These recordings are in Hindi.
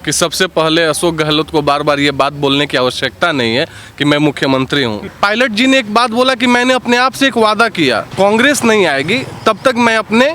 कि सबसे पहले अशोक गहलोत को बार बार ये बात बोलने की आवश्यकता नहीं है कि मैं मुख्यमंत्री हूँ। पायलट जी ने एक बात बोला कि मैंने अपने आप से एक वादा किया, कांग्रेस नहीं आएगी तब तक मैं अपने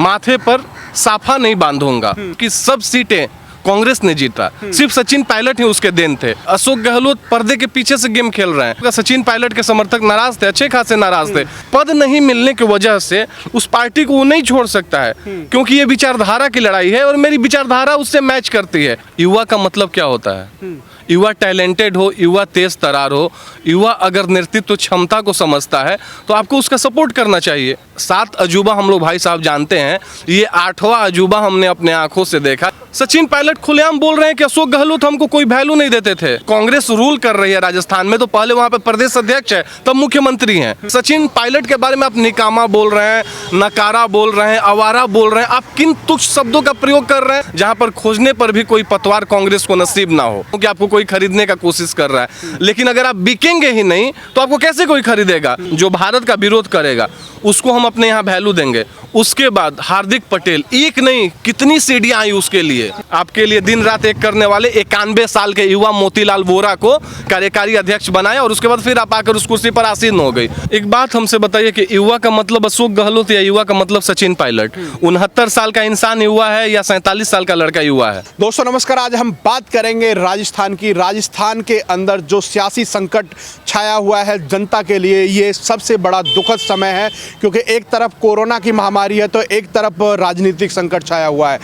माथे पर साफा नहीं बांधूंगा। कि सब सीटें कांग्रेस ने जीता, सिर्फ सचिन पायलट ही उसके देन थे। अशोक गहलोत पर्दे के पीछे से गेम खेल रहे हैं। सचिन पायलट के समर्थक नाराज थे, अच्छे खासे नाराज थे। पद नहीं मिलने की वजह से उस पार्टी को वो नहीं छोड़ सकता है, क्योंकि ये विचारधारा की लड़ाई है और मेरी विचारधारा उससे मैच करती है। युवा का मतलब क्या होता है? युवा टैलेंटेड हो, युवा तेज तरार हो, युवा अगर नेतृत्व क्षमता को समझता है तो आपको उसका सपोर्ट करना चाहिए। 7 अजूबा हम लोग भाई साहब जानते हैं, ये 8वां अजूबा हमने अपने आंखों से देखा। सचिन पायलट खुलेआम बोल रहे हैं कि अशोक गहलोत हमको कोई वैल्यू नहीं देते थे। कांग्रेस रूल कर रही है राजस्थान में, तो पहले वहां पे प्रदेश अध्यक्ष है, तब मुख्यमंत्री हैं। सचिन पायलट के बारे में आप निकामा बोल रहे हैं, नकारा बोल रहे हैं, आवारा बोल रहे हैं। आप किन तुच्छ शब्दों का प्रयोग कर रहे हैं जहां पर खोजने पर भी कोई पतवार कांग्रेस को नसीब ना हो, क्योंकि आपको कोई खरीदने का कोशिश कर रहा है। लेकिन अगर आप बिकेंगे ही नहीं तो आपको कैसे कोई खरीदेगा? जो भारत का विरोध करेगा उसको हम अपने यहाँ वैल्यू देंगे। उसके बाद हार्दिक पटेल, एक नहीं कितनी सीढ़ियां आई उसके लिए। आपके लिए दिन रात एक करने वाले 91 साल के युवा मोतीलाल वोरा को कार्यकारी अध्यक्ष बनाया और उसके बाद फिर आप आकर उस कुर्सी पर आसीन हो गई। एक बात हमसे बताइए कि युवा का मतलब अशोक गहलोत या युवा का मतलब सचिन पायलट? 69 साल का इंसान युवा है या 47 साल का लड़का युवा है? दोस्तों नमस्कार, आज हम बात करेंगे राजस्थान की। राजस्थान के अंदर जो सियासी संकट छाया हुआ है जनता के लिए, ये सबसे बड़ा दुखद समय है, क्योंकि एक तरफ कोरोना की महामारी है तो एक तरफ राजनीतिक संकट छाया हुआ है।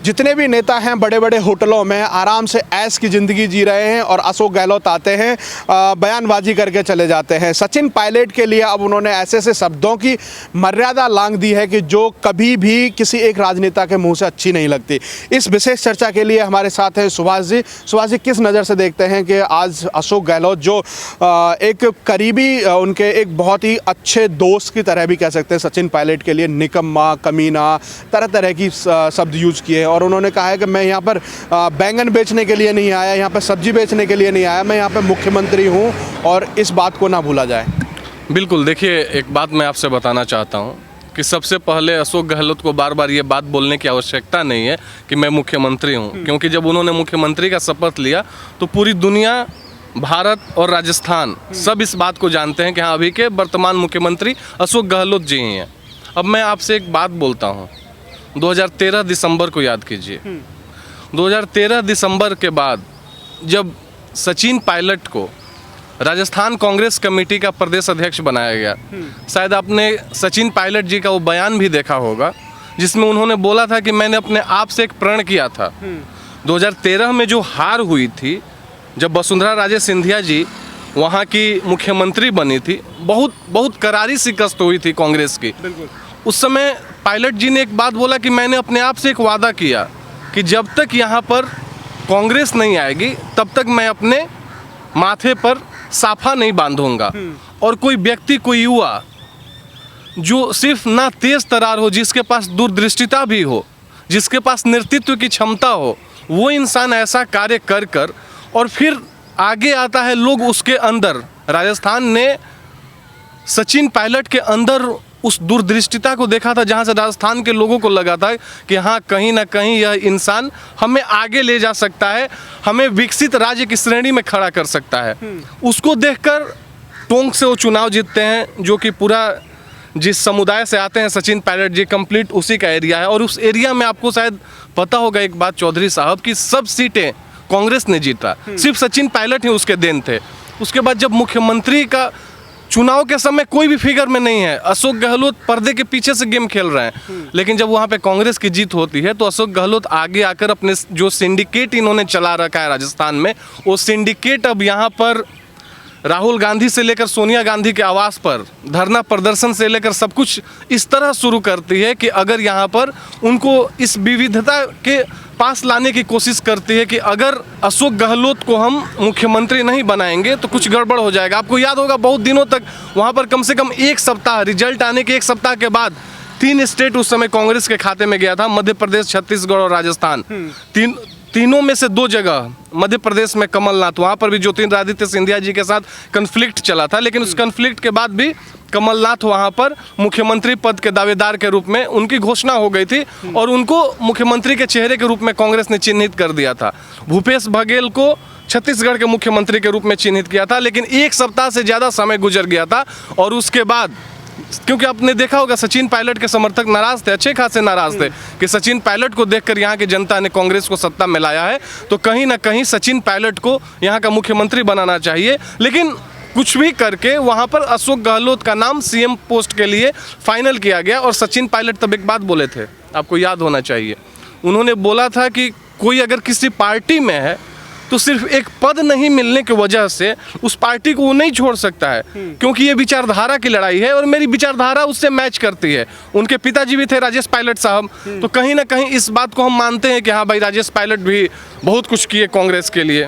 जितने भी नेता हैं बड़े बड़े होटलों में आराम से ऐश की ज़िंदगी जी रहे हैं और अशोक गहलोत आते हैं, बयानबाजी करके चले जाते हैं। सचिन पायलट के लिए अब उन्होंने ऐसे ऐसे शब्दों की मर्यादा लांघ दी है कि जो कभी भी किसी एक राजनेता के मुंह से अच्छी नहीं लगती। इस विशेष चर्चा के लिए हमारे साथ हैं सुभाष जी। सुभाष जी, किस नज़र से देखते हैं कि आज अशोक गहलोत जो एक करीबी, उनके एक बहुत ही अच्छे दोस्त की तरह भी कह सकते हैं, सचिन पायलट के लिए निकम्मा, कमीना, तरह तरह की शब्द यूज किए और उन्होंने कहा है कि मैं यहाँ पर बैंगन बेचने के लिए नहीं आया, यहाँ पर सब्जी बेचने के लिए नहीं आया, मैं यहाँ पर मुख्यमंत्री हूँ, और इस बात को ना भूला जाए। बिल्कुल, देखिए एक बात मैं आपसे बताना चाहता हूँ कि सबसे पहले अशोक गहलोत को बार बार ये बात बोलने की आवश्यकता नहीं है कि मैं मुख्यमंत्री हूँ, क्योंकि जब उन्होंने मुख्यमंत्री का शपथ लिया तो पूरी दुनिया, भारत और राजस्थान सब इस बात को जानते हैं कि हाँ, अभी के वर्तमान मुख्यमंत्री अशोक गहलोत जी ही हैं। अब मैं आपसे एक बात बोलता हूँ, 2013 दिसंबर को याद कीजिए। 2013 दिसंबर के बाद जब सचिन पायलट को राजस्थान कांग्रेस कमेटी का प्रदेश अध्यक्ष बनाया गया, शायद आपने सचिन पायलट जी का वो बयान भी देखा होगा जिसमें उन्होंने बोला था कि मैंने अपने आप से एक प्रण किया था। 2013 में जो हार हुई थी, जब वसुंधरा राजे सिंधिया जी वहाँ की मुख्यमंत्री बनी थी, बहुत करारी शिकस्त हुई थी कांग्रेस की। उस समय पायलट जी ने एक बात बोला कि मैंने अपने आप से एक वादा किया कि जब तक यहाँ पर कांग्रेस नहीं आएगी तब तक मैं अपने माथे पर साफा नहीं बांधूंगा। और कोई व्यक्ति, कोई युवा जो सिर्फ ना तेज तरार हो, जिसके पास दूरदृष्टिता भी हो, जिसके पास नेतृत्व की क्षमता हो, वो इंसान ऐसा कार्य कर और फिर आगे आता है। लोग उसके अंदर, राजस्थान ने सचिन पायलट के अंदर उस दूरदृष्टिता को देखा था, जहां से राजस्थान के लोगों को लगा था कि हाँ, कहीं ना कहीं यह इंसान हमें आगे ले जा सकता है, हमें विकसित राज्य की श्रेणी में खड़ा कर सकता है। उसको देखकर टोंक से वो चुनाव जीतते हैं, जो कि पूरा जिस समुदाय से आते हैं सचिन पायलट जी, कंप्लीट उसी का एरिया है। और उस एरिया में आपको शायद पता होगा एक बात चौधरी साहब, की सब सीटें कांग्रेस ने जीता, सिर्फ सचिन पायलट ही उसके देन थे। उसके बाद जब मुख्यमंत्री का चुनाव के समय कोई भी फिगर में नहीं है, अशोक गहलोत पर्दे के पीछे से गेम खेल रहे हैं। लेकिन जब वहाँ पे कांग्रेस की जीत होती है तो अशोक गहलोत आगे आकर अपने जो सिंडिकेट इन्होंने चला रखा है राजस्थान में, वो सिंडिकेट अब यहाँ पर राहुल गांधी से लेकर सोनिया गांधी के आवास पर धरना प्रदर्शन से लेकर सब कुछ इस तरह शुरू करती है कि अगर यहाँ पर उनको इस विविधता के पास लाने की कोशिश करती है कि अगर अशोक गहलोत को हम मुख्यमंत्री नहीं बनाएंगे तो कुछ गड़बड़ हो जाएगा। आपको याद होगा बहुत दिनों तक वहाँ पर कम से कम एक सप्ताह, रिजल्ट आने के एक सप्ताह के बाद 3 स्टेट उस समय कांग्रेस के खाते में गया था, मध्य प्रदेश, छत्तीसगढ़ और राजस्थान। तीनों में से 2 जगह मध्य प्रदेश में कमलनाथ, वहाँ पर भी ज्योतिरादित्य सिंधिया जी के साथ कन्फ्लिक्ट चला था, लेकिन उस कन्फ्लिक्ट के बाद भी कमलनाथ वहाँ पर मुख्यमंत्री पद के दावेदार के रूप में उनकी घोषणा हो गई थी और उनको मुख्यमंत्री के चेहरे के रूप में कांग्रेस ने चिन्हित कर दिया था। भूपेश बघेल को छत्तीसगढ़ के मुख्यमंत्री के रूप में चिन्हित किया था, लेकिन 1 सप्ताह से ज़्यादा समय गुजर गया था और उसके बाद, क्योंकि आपने देखा होगा सचिन पायलट के समर्थक नाराज थे, अच्छे खासे नाराज थे कि सचिन पायलट को देखकर यहाँ की जनता ने कांग्रेस को सत्ता में लाया है, तो कहीं ना कहीं सचिन पायलट को यहाँ का मुख्यमंत्री बनाना चाहिए। लेकिन कुछ भी करके वहाँ पर अशोक गहलोत का नाम सीएम पोस्ट के लिए फाइनल किया गया और सचिन पायलट तब एक बात बोले थे, आपको याद होना चाहिए। उन्होंने बोला था कि कोई अगर किसी पार्टी में है तो सिर्फ एक पद नहीं मिलने की वजह से उस पार्टी को वो नहीं छोड़ सकता है, क्योंकि ये विचारधारा की लड़ाई है और मेरी विचारधारा उससे मैच करती है। उनके पिताजी भी थे राजेश पायलट साहब, तो कहीं ना कहीं इस बात को हम मानते हैं कि हाँ भाई, राजेश पायलट भी बहुत कुछ किए कांग्रेस के लिए।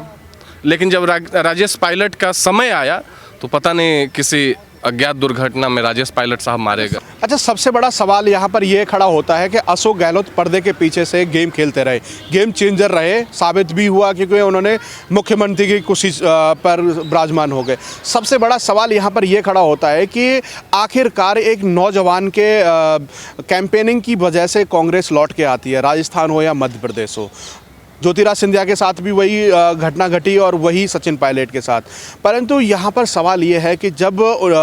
लेकिन जब राजेश पायलट का समय आया तो पता नहीं किसी अज्ञात दुर्घटना में राजेश पायलट साहब मारे गए। अच्छा, सबसे बड़ा सवाल यहाँ पर ये खड़ा होता है कि अशोक गहलोत पर्दे के पीछे से गेम खेलते रहे, गेम चेंजर रहे, साबित भी हुआ क्योंकि उन्होंने मुख्यमंत्री की कुर्सी पर विराजमान हो गए। सबसे बड़ा सवाल यहाँ पर ये खड़ा होता है कि आखिरकार एक नौजवान के कैंपेनिंग की वजह से कांग्रेस लौट के आती है, राजस्थान हो या मध्य प्रदेश हो। ज्योतिरादित्य सिंधिया के साथ भी वही घटना घटी और वही सचिन पायलट के साथ। परंतु यहाँ पर सवाल ये है कि जब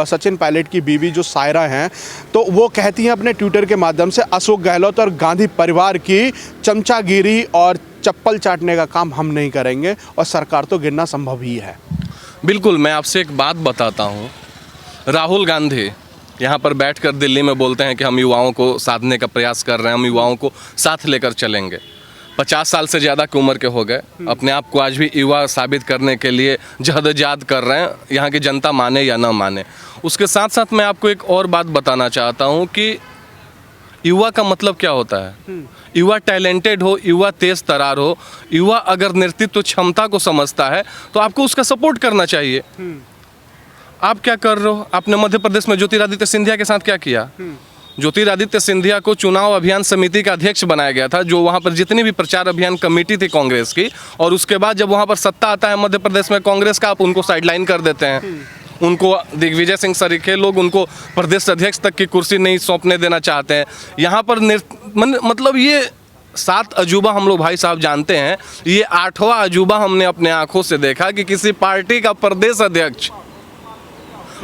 सचिन पायलट की बीवी जो सायरा हैं, तो वो कहती हैं अपने ट्विटर के माध्यम से अशोक गहलोत और गांधी परिवार की चमचागिरी और चप्पल चाटने का काम हम नहीं करेंगे और सरकार तो गिरना संभव ही है। बिल्कुल, मैं आपसे एक बात बताता हूँ। राहुल गांधी यहाँ पर बैठकर दिल्ली में बोलते हैं कि हम युवाओं को साधने का प्रयास कर रहे हैं, हम युवाओं को साथ लेकर चलेंगे। 50 साल से ज़्यादा की उम्र के हो गए, अपने आप को आज भी युवा साबित करने के लिए जहदजाद कर रहे हैं, यहाँ की जनता माने या ना माने। उसके साथ साथ मैं आपको एक और बात बताना चाहता हूँ कि युवा का मतलब क्या होता है। युवा टैलेंटेड हो, युवा तेज तरार हो, युवा अगर नेतृत्व क्षमता को समझता है तो आपको उसका सपोर्ट करना चाहिए। आप क्या कर रहे हो? आपने मध्य प्रदेश में ज्योतिरादित्य सिंधिया के साथ क्या किया? ज्योतिरादित्य सिंधिया को चुनाव अभियान समिति का अध्यक्ष बनाया गया था, जो वहाँ पर जितनी भी प्रचार अभियान कमेटी थी कांग्रेस की, और उसके बाद जब वहाँ पर सत्ता आता है मध्य प्रदेश में कांग्रेस का, आप उनको साइडलाइन कर देते हैं। उनको दिग्विजय सिंह सरीखे लोग उनको प्रदेश अध्यक्ष तक की कुर्सी नहीं सौंपने देना चाहते हैं। यहाँ पर मतलब ये 7 अजूबा हम लोग भाई साहब जानते हैं, ये 8वां अजूबा हमने अपने आँखों से देखा कि किसी पार्टी का प्रदेश अध्यक्ष,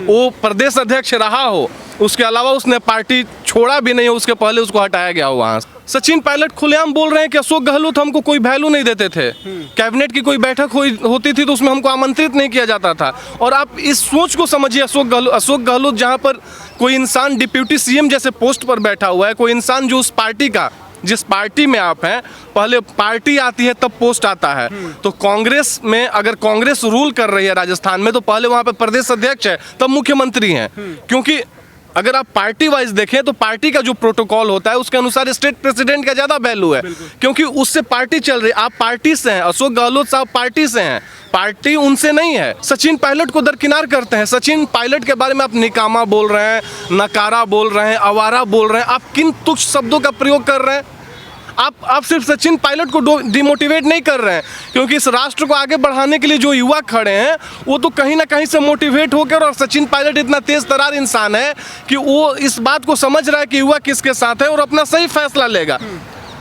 वो प्रदेश अध्यक्ष रहा हो, उसके अलावा उसने पार्टी छोड़ा भी नहीं हो, उसके पहले उसको हटाया गया हो वहाँ। सचिन पायलट खुलेआम बोल रहे हैं कि अशोक गहलोत हमको कोई वैल्यू नहीं देते थे, कैबिनेट की कोई बैठक होती थी तो उसमें हमको आमंत्रित नहीं किया जाता था। और आप इस सोच को समझिए, अशोक गहलोत जहाँ पर कोई इंसान डिप्यूटी सीएम जैसे पोस्ट पर बैठा हुआ है, कोई इंसान जो उस पार्टी का, जिस पार्टी में आप हैं, पहले पार्टी आती है तब पोस्ट आता है। तो कांग्रेस में अगर कांग्रेस रूल कर रही है राजस्थान में, तो पहले वहाँ पे प्रदेश अध्यक्ष है तब मुख्यमंत्री हैं। क्योंकि अगर आप पार्टी वाइज देखें तो पार्टी का जो प्रोटोकॉल होता है उसके अनुसार स्टेट प्रेसिडेंट का ज़्यादा वैल्यू है, क्योंकि उससे पार्टी चल रही है। आप पार्टी से हैं, अशोक गहलोत साहब पार्टी से हैं, पार्टी उनसे नहीं है। सचिन पायलट को दरकिनार करते हैं। सचिन पायलट के बारे में आप निकामा बोल रहे हैं, नकारा बोल रहे हैं, आवारा बोल रहे हैं। आप किन तुच्छ शब्दों का प्रयोग कर रहे हैं? आप सिर्फ सचिन पायलट को डिमोटिवेट नहीं कर रहे हैं, क्योंकि इस राष्ट्र को आगे बढ़ाने के लिए जो युवा खड़े हैं वो तो कहीं ना कहीं से मोटिवेट होकर, और सचिन पायलट इतना तेज तरार इंसान है कि वो इस बात को समझ रहा है कि युवा किसके साथ है और अपना सही फैसला लेगा।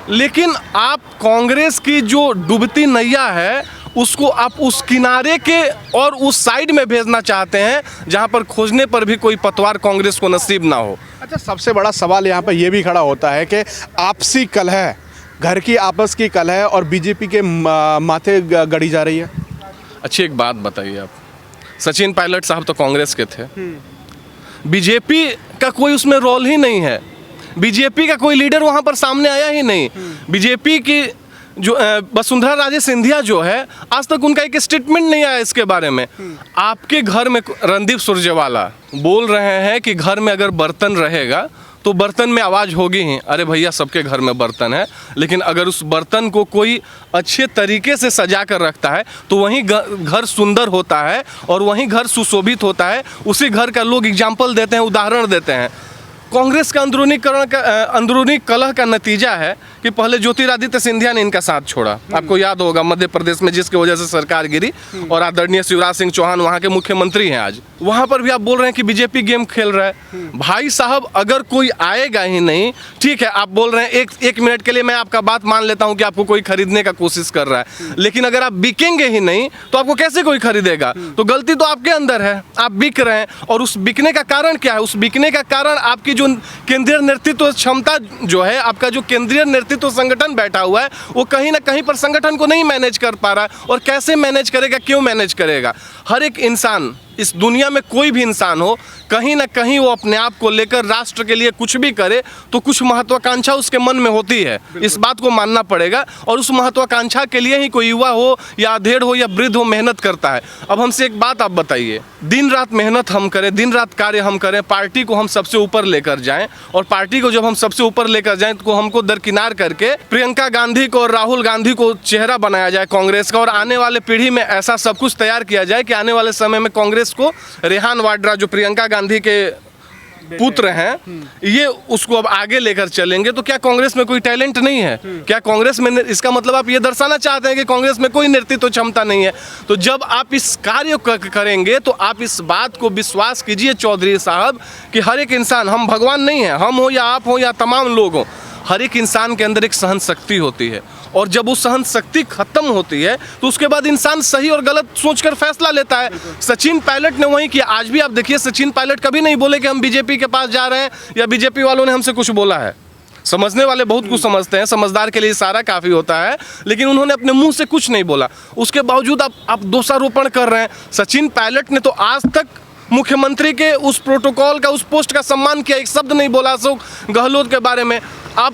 लेकिन आप कांग्रेस की जो डूबती नैया है उसको आप उस किनारे के और उस साइड में भेजना चाहते हैं जहां पर खोजने पर भी कोई पतवार कांग्रेस को नसीब ना हो। अच्छा, सबसे बड़ा सवाल यहाँ पर यह भी खड़ा होता है कि आपसी कलह, घर की आपस की कलह और बीजेपी के माथे गड़ी जा रही है। अच्छी एक बात बताइए आप, सचिन पायलट साहब तो कांग्रेस के थे, बीजेपी का कोई उसमें रोल ही नहीं है, बीजेपी का कोई लीडर वहां पर सामने आया ही नहीं। बीजेपी की जो वसुंधरा राजे सिंधिया जो है, आज तक उनका एक स्टेटमेंट नहीं आया इसके बारे में। आपके घर में रणदीप सुरजेवाला बोल रहे हैं कि घर में अगर बर्तन रहेगा तो बर्तन में आवाज़ होगी ही। अरे भैया, सबके घर में बर्तन है, लेकिन अगर उस बर्तन को कोई अच्छे तरीके से सजा कर रखता है तो वहीं घर सुंदर होता है और वहीं घर सुशोभित होता है। उसी घर का लोग एग्जाम्पल देते हैं, उदाहरण देते हैं। कांग्रेस का अंदरूनी कलह का नतीजा है कि पहले ज्योतिरादित्य सिंधिया ने इनका साथ छोड़ा। आपको याद होगा मध्य प्रदेश में जिसकी वजह से सरकार गिरी, और आदरणीय शिवराज सिंह चौहान वहाँ के मुख्यमंत्री हैं आज। वहाँ पर भी आप बोल रहे हैं कि बीजेपी गेम खेल रहा है। भाई साहब, अगर कोई आएगा ही नहीं, ठीक है, आप बोल रहे हैं एक मिनट के लिए मैं आपका बात मान लेता हूँ कि आपको कोई खरीदने का कोशिश कर रहा है, लेकिन अगर आप बिकेंगे ही नहीं तो आपको कैसे कोई खरीदेगा? तो गलती तो आपके अंदर है, आप बिक रहे हैं। और उस बिकने का कारण क्या है? उस बिकने का कारण आपकी जो केंद्रीय नेतृत्व क्षमता जो है, आपका जो केंद्रीय नेतृत्व संगठन बैठा हुआ है, वो कहीं ना कहीं पर संगठन को नहीं मैनेज कर पा रहा है। और कैसे मैनेज करेगा, क्यों मैनेज करेगा? हर एक इंसान, इस दुनिया में कोई भी इंसान हो, कहीं ना कहीं वो अपने आप को लेकर राष्ट्र के लिए कुछ भी करे तो कुछ महत्वाकांक्षा उसके मन में होती है। इस बात को मानना पड़ेगा। और उस महत्वाकांक्षा के लिए ही कोई युवा हो या अधेड़ हो या वृद्ध हो, मेहनत करता है। अब हमसे एक बात आप बताइए, दिन रात मेहनत हम करें, दिन रात कार्य हम करें, पार्टी को हम सबसे ऊपर लेकर जाएं, और पार्टी को जब हम सबसे ऊपर लेकर जाएं तो हमको दरकिनार करके प्रियंका गांधी को और राहुल गांधी को चेहरा बनाया जाए कांग्रेस का, और आने वाले पीढ़ी में ऐसा सब कुछ तैयार किया जाए कि आने वाले समय में कांग्रेस को रेहान वाड्रा, जो प्रियंका गांधी के पुत्र हैं, ये उसको अब आगे लेकर चलेंगे। तो क्या कांग्रेस में कोई टैलेंट नहीं है? क्या कांग्रेस में, इसका मतलब आप ये दर्शाना चाहते हैं कि कांग्रेस में कोई नेतृत्व क्षमता नहीं है? तो जब आप इस कार्य करेंगे तो आप इस बात को विश्वास कीजिए चौधरी साहब कि हर एक इंसान, हम भगवान नहीं है, हम हो या आप हो या तमाम लोग हो, हर एक इंसान के अंदर एक सहन शक्ति होती है। और जब वो सहन शक्ति खत्म होती है तो उसके बाद इंसान सही और गलत सोचकर फैसला लेता है। सचिन पायलट ने वही किया। आज भी आप देखिए, सचिन पायलट कभी नहीं बोले कि हम बीजेपी के पास जा रहे हैं या बीजेपी वालों ने हमसे कुछ बोला है। समझने वाले बहुत कुछ समझते हैं, समझदार के लिए इशारा काफ़ी होता है, लेकिन उन्होंने अपने मुंह से कुछ नहीं बोला। उसके बावजूद आप दोषारोपण कर रहे हैं। सचिन पायलट ने तो आज तक मुख्यमंत्री के उस प्रोटोकॉल का, उस पोस्ट का सम्मान किया, एक शब्द नहीं बोला अशोक गहलोत के बारे में। आप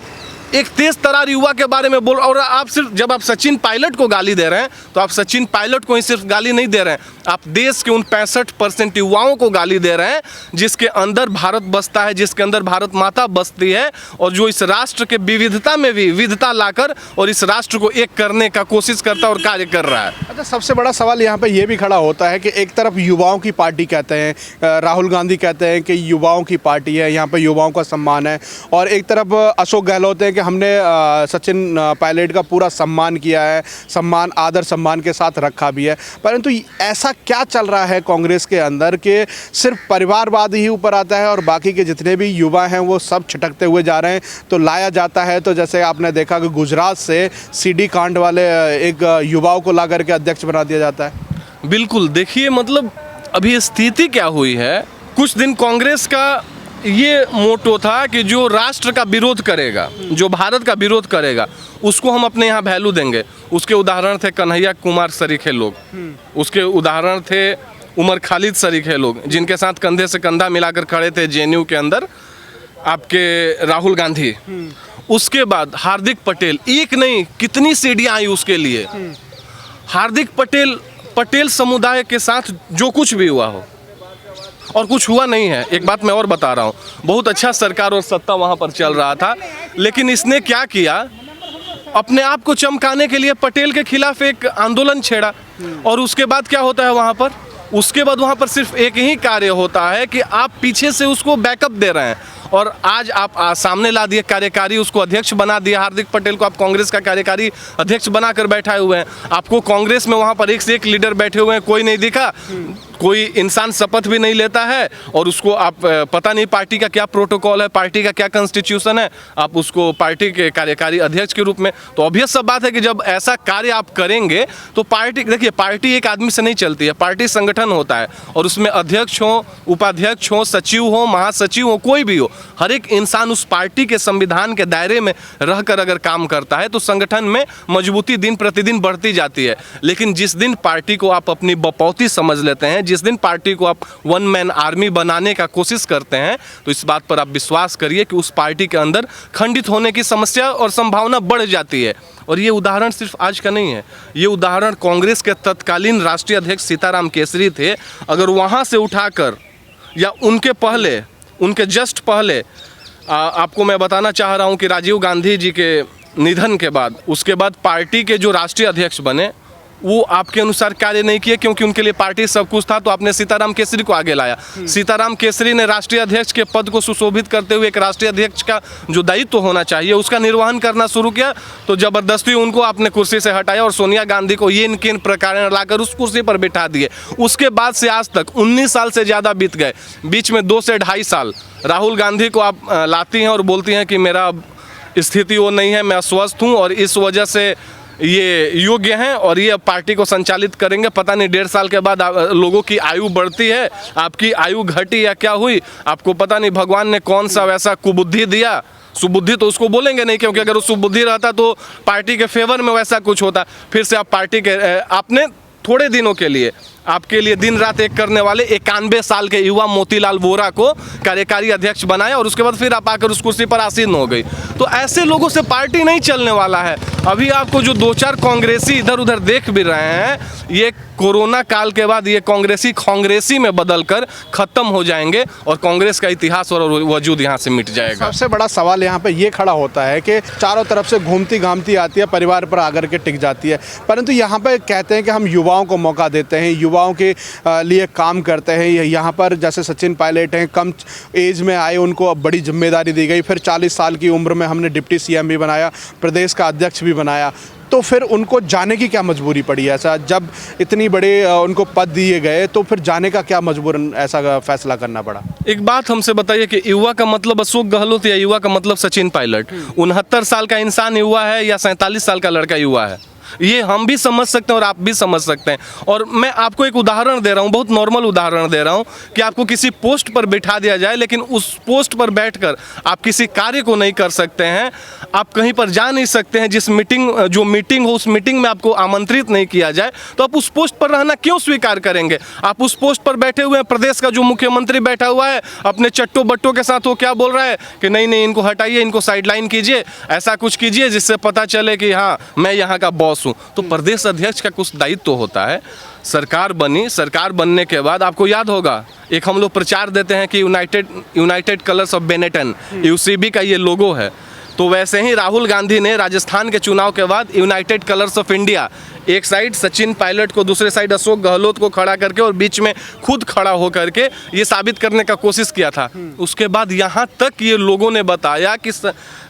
एक तेज तरार युवा के बारे में बोल, और आप सिर्फ, जब आप सचिन पायलट को गाली दे रहे हैं तो आप सचिन पायलट को ही सिर्फ गाली नहीं दे रहे हैं, आप देश के उन 65% युवाओं को गाली दे रहे हैं जिसके अंदर भारत बसता है, जिसके अंदर भारत माता बसती है, और जो इस राष्ट्र के विविधता में भी विविधता लाकर और इस राष्ट्र को एक करने का कोशिश करता है और कार्य कर रहा है। अच्छा, सबसे बड़ा सवाल यहाँ पे ये भी खड़ा होता है कि एक तरफ युवाओं की पार्टी कहते हैं, राहुल गांधी कहते हैं कि युवाओं की पार्टी है, यहाँ पे युवाओं का सम्मान है, और एक तरफ अशोक गहलोत हैं कि हमने सचिन पायलट का पूरा सम्मान किया है, सम्मान, आदर सम्मान के साथ रखा भी है। परंतु ऐसा क्या चल रहा है कांग्रेस के अंदर कि सिर्फ परिवारवाद ही ऊपर आता है और बाकी के जितने भी युवा हैं वो सब छिटकते हुए जा रहे हैं? तो लाया जाता है, तो जैसे आपने देखा कि गुजरात से सीडी कांड वाले एक युवाओं को ला करके अध्यक्ष बना दिया जाता है। बिल्कुल, देखिए, मतलब अभी स्थिति क्या हुई है, कुछ दिन कांग्रेस का ये मोटो था कि जो राष्ट्र का विरोध करेगा, जो भारत का विरोध करेगा, उसको हम अपने यहाँ वैल्यू देंगे। उसके उदाहरण थे कन्हैया कुमार सरीखे लोग, उसके उदाहरण थे उमर खालिद सरीखे लोग, जिनके साथ कंधे से कंधा मिलाकर खड़े थे जेएनयू के अंदर आपके राहुल गांधी। उसके बाद हार्दिक पटेल, एक नहीं कितनी सीढ़ियाँ आई उसके लिए। हार्दिक पटेल समुदाय के साथ जो कुछ भी हुआ हो, और कुछ हुआ नहीं है। एक बात मैं और बता रहा हूँ, बहुत अच्छा सरकार और सत्ता वहाँ पर चल रहा था, लेकिन इसने क्या किया, अपने आप को चमकाने के लिए पटेल के खिलाफ एक आंदोलन छेड़ा। और उसके बाद क्या होता है वहाँ पर? उसके बाद वहाँ पर सिर्फ एक ही कार्य होता है कि आप पीछे से उसको बैकअप दे रहे हैं, और आज आप सामने ला दिए कार्यकारी, उसको अध्यक्ष बना दिया। हार्दिक पटेल को आप कांग्रेस का कार्यकारी अध्यक्ष बनाकर बैठाए हुए हैं। आपको कांग्रेस में वहाँ पर एक से एक लीडर बैठे हुए हैं, कोई नहीं दिखा, कोई इंसान शपथ भी नहीं लेता है, और उसको आप पता नहीं पार्टी का क्या प्रोटोकॉल है, पार्टी का क्या कॉन्स्टिट्यूशन है, आप उसको पार्टी के कार्यकारी अध्यक्ष के रूप में। तो ऑब्वियस सब बात है कि जब ऐसा कार्य आप करेंगे तो पार्टी, देखिए, पार्टी एक आदमी से नहीं चलती है, पार्टी संगठन होता है, और उसमें अध्यक्ष हो, उपाध्यक्ष हो, सचिव हो, महासचिव हो, कोई भी हो, हर एक इंसान उस पार्टी के संविधान के दायरे में रहकर अगर काम करता है तो संगठन में मजबूती दिन प्रतिदिन बढ़ती जाती है। लेकिन जिस दिन पार्टी को आप अपनी बपौती समझ लेते हैं, जिस दिन पार्टी को आप वन मैन आर्मी बनाने का कोशिश करते हैं, तो इस बात पर आप विश्वास करिए कि उस पार्टी के अंदर खंडित होने की समस्या और संभावना बढ़ जाती है। और ये उदाहरण सिर्फ आज का नहीं है, ये उदाहरण कांग्रेस के तत्कालीन राष्ट्रीय अध्यक्ष सीताराम केसरी थे। अगर वहाँ से उठाकर या उनके पहले, उनके जस्ट पहले, आपको मैं बताना चाह रहा हूँ कि राजीव गांधी जी के निधन के बाद, उसके बाद पार्टी के जो राष्ट्रीय अध्यक्ष बने वो आपके अनुसार कार्य नहीं किए, क्योंकि उनके लिए पार्टी सब कुछ था, तो आपने सीताराम केसरी को आगे लाया। सीताराम केसरी ने राष्ट्रीय अध्यक्ष के पद को सुशोभित करते हुए एक राष्ट्रीय अध्यक्ष का जो दायित्व होना चाहिए उसका निर्वहन करना शुरू किया, तो जबरदस्ती उनको आपने कुर्सी से हटाया और सोनिया गांधी को ये किन प्रकार लाकर उस कुर्सी पर बिठा दिए। उसके बाद से आज तक 19 साल से ज़्यादा बीत गए, बीच में 2 से ढाई साल राहुल गांधी को आप लाती हैं और बोलती हैं कि मेरा स्थिति वो नहीं है, मैं अस्वस्थ हूँ और इस वजह से ये योग्य हैं और ये पार्टी को संचालित करेंगे। पता नहीं 1.5 साल के बाद लोगों की आयु बढ़ती है, आपकी आयु घटी या क्या हुई, आपको पता नहीं भगवान ने कौन सा वैसा कुबुद्धि दिया। सुबुद्धि तो उसको बोलेंगे नहीं, क्योंकि अगर वो सुबुद्धि रहता तो पार्टी के फेवर में वैसा कुछ होता। फिर से आप पार्टी के आपने थोड़े दिनों के लिए आपके लिए दिन रात एक करने वाले 91 साल के युवा मोतीलाल वोरा को कार्यकारी अध्यक्ष बनाया और उसके बाद फिर आप आकर उस कुर्सी पर आसीन हो गई। तो ऐसे लोगों से पार्टी नहीं चलने वाला है। अभी आपको जो 2-4 कांग्रेसी इधर उधर देख भी रहे हैं, ये कोरोना काल के बाद ये कांग्रेसी में बदलकर खत्म हो जाएंगे और कांग्रेस का इतिहास और वजूद यहाँ से मिट जाएगा। सबसे बड़ा सवाल यहाँ पे ये खड़ा होता है कि चारों तरफ से घूमती घामती आती है, परिवार पर आकर के टिक जाती है, परंतु यहाँ पे कहते हैं कि हम युवाओं को मौका देते हैं, युवाओं के लिए काम करते हैं। यहाँ पर जैसे सचिन पायलट हैं, कम एज में आए, उनको अब बड़ी जिम्मेदारी दी गई, फिर 40 साल की उम्र में हमने डिप्टी सीएम भी बनाया, प्रदेश का अध्यक्ष भी बनाया, तो फिर उनको जाने की क्या मजबूरी पड़ी? ऐसा जब इतनी बड़े उनको पद दिए गए तो फिर जाने का क्या मजबूरन ऐसा फैसला करना पड़ा? एक बात हमसे बताइए कि युवा का मतलब अशोक गहलोत या युवा का मतलब सचिन पायलट? 69 साल का इंसान युवा है या 47 साल का लड़का युवा है? ये हम भी समझ सकते हैं और आप भी समझ सकते हैं। और मैं आपको एक उदाहरण दे रहा हूँ, बहुत नॉर्मल उदाहरण दे रहा हूँ कि आपको किसी पोस्ट पर बिठा दिया जाए, लेकिन उस पोस्ट पर बैठकर आप किसी कार्य को नहीं कर सकते हैं, आप कहीं पर जा नहीं सकते हैं, जिस मीटिंग हो उस मीटिंग में आपको आमंत्रित नहीं किया जाए, तो आप उस पोस्ट पर रहना क्यों स्वीकार करेंगे? आप उस पोस्ट पर बैठे हुए हैं, प्रदेश का जो मुख्यमंत्री बैठा हुआ है अपने चट्टो बट्टों के साथ, वो क्या बोल रहा है कि नहीं इनको हटाइए, इनको साइडलाइन कीजिए, ऐसा कुछ कीजिए जिससे पता चले कि हाँ मैं यहाँ का बॉस। तो प्रदेश अध्यक्ष का कुछ दायित्व होता है। सरकार बनी, सरकार बनने के बाद आपको याद होगा एक हम लोग प्रचार देते हैं कि United colours of Benetton, UCB का ये लोगो है। तो वैसे ही राहुल गांधी ने राजस्थान के चुनाव के बाद यूनाइटेड कलर्स ऑफ इंडिया, एक साइड सचिन पायलट को, दूसरे साइड अशोक गहलोत को खड़ा करके और बीच में खुद खड़ा होकर के ये साबित करने का कोशिश किया था। उसके बाद यहाँ तक ये लोगों ने बताया कि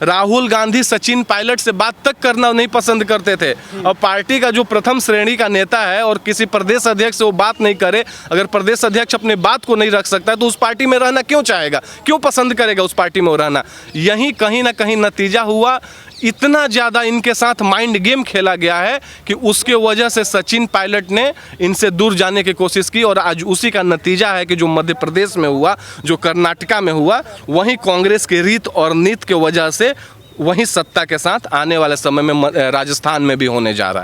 राहुल गांधी सचिन पायलट से बात तक करना नहीं पसंद करते थे। और पार्टी का जो प्रथम श्रेणी का नेता है और किसी प्रदेश अध्यक्ष से वो बात नहीं करे, अगर प्रदेश अध्यक्ष अपने बात को नहीं रख सकता तो उस पार्टी में रहना क्यों चाहेगा, क्यों पसंद करेगा उस पार्टी में रहना? यही कहीं ना कहीं नतीजा हुआ। इतना ज़्यादा इनके साथ माइंड गेम खेला गया है कि उसके वजह से सचिन पायलट ने इनसे दूर जाने की कोशिश की और आज उसी का नतीजा है कि जो मध्य प्रदेश में हुआ, जो कर्नाटका में हुआ, वहीं कांग्रेस की रीत और नीति के वजह से वहीं सत्ता के साथ आने वाले समय में राजस्थान में भी होने जा रहा है।